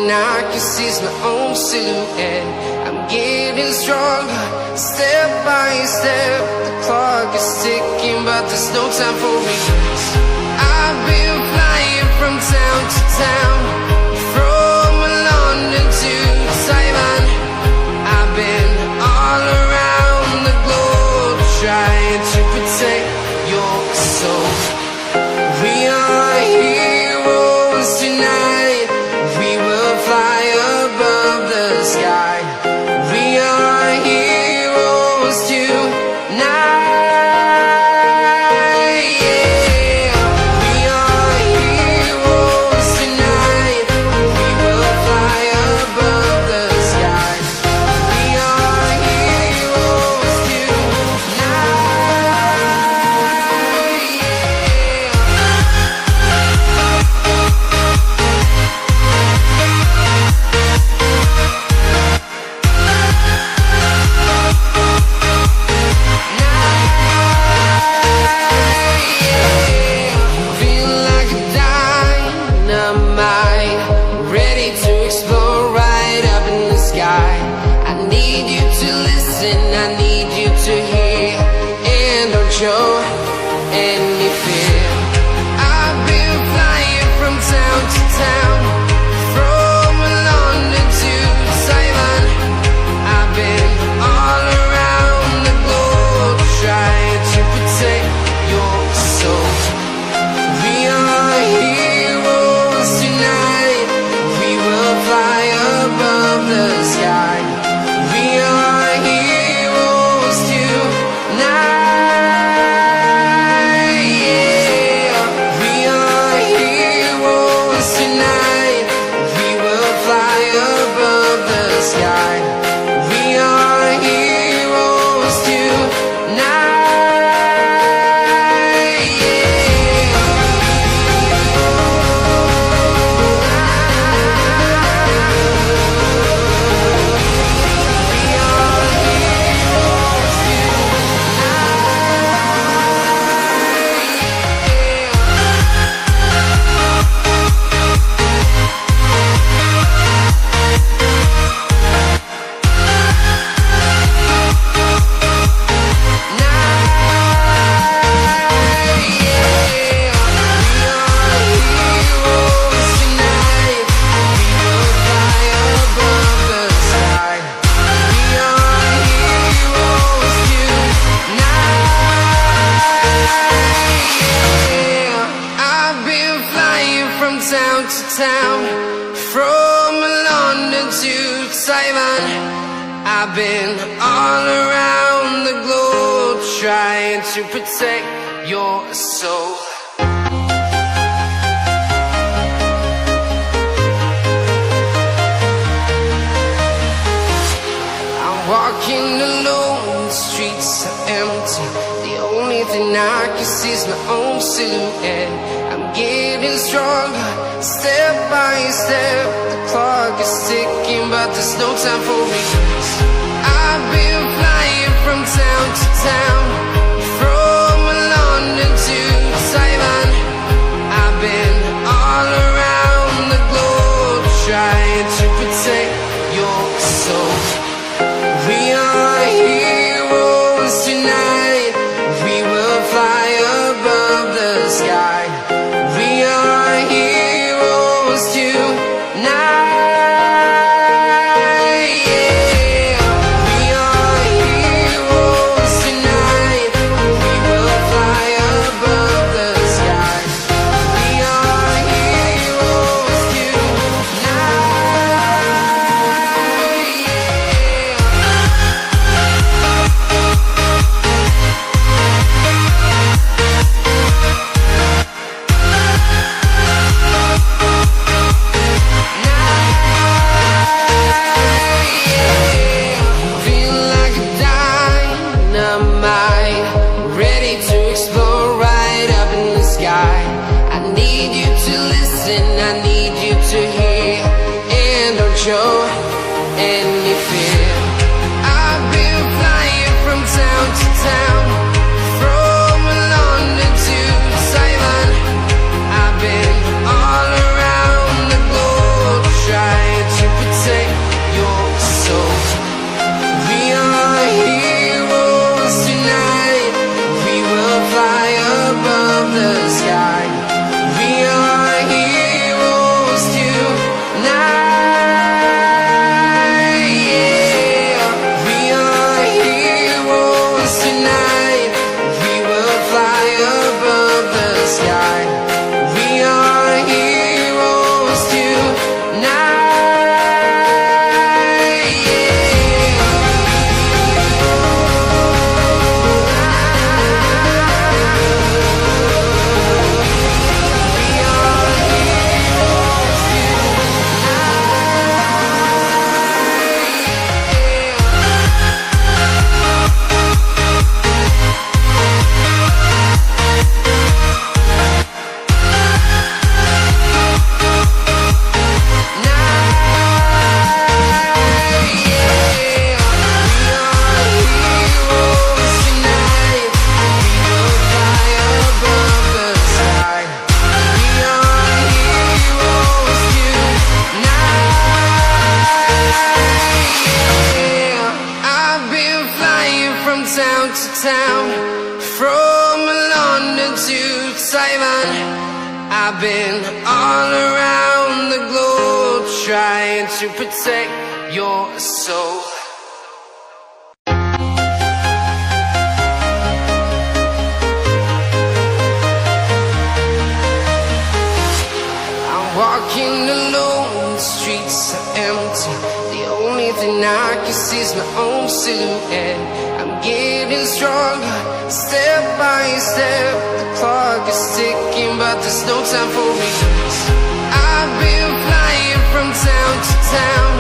thing I can see is my own silhouette. I'm getting stronger, step by step. The clock is ticking, but there's no time for regrets. I've been flying from town to town, from London to Taiwan. I've been all around the globe, trying to protect your soul. We are heroes tonight. We will fly above the sky. We are heroes tonight. Yeah. We are heroes tonight. We will fly above the sky. We are heroes tonight. Feel like a dynamite, ready to explode right up in the sky. I need you to listen, I need you to hear, and don't show any fear. I've been flying from town to town, from London to Taiwan. I've been all around the globe, trying to protect your soul. We are heroes tonight. We will fly above the sky. We are heroes tonight. Yeah. We are heroes tonight. We will fly above the sky. We are heroes tonight. Yeah. I've been flying from town to town, from London to Taiwan. I've been all around the globe, trying to protect your soul. I'm walking alone, the streets are empty. The only thing I can see is my own silhouette. I'm getting stronger, step by step. The clock is ticking, but there's no time for regrets. I've been flying from town to town, from London to Taiwan. I've been all around the globe, trying to protect your soul. We are heroes tonight. We will fly above the sky. We are heroes tonight. Yeah. We are heroes tonight. to town, from London to Taiwan. I've been all around the globe trying to protect your soul. I'm walking alone, the streets are empty. The only thing I can see is my own silhouette. I'm getting stronger, step by step. The clock is ticking, but there's no time for regrets. I've been flying from town to town,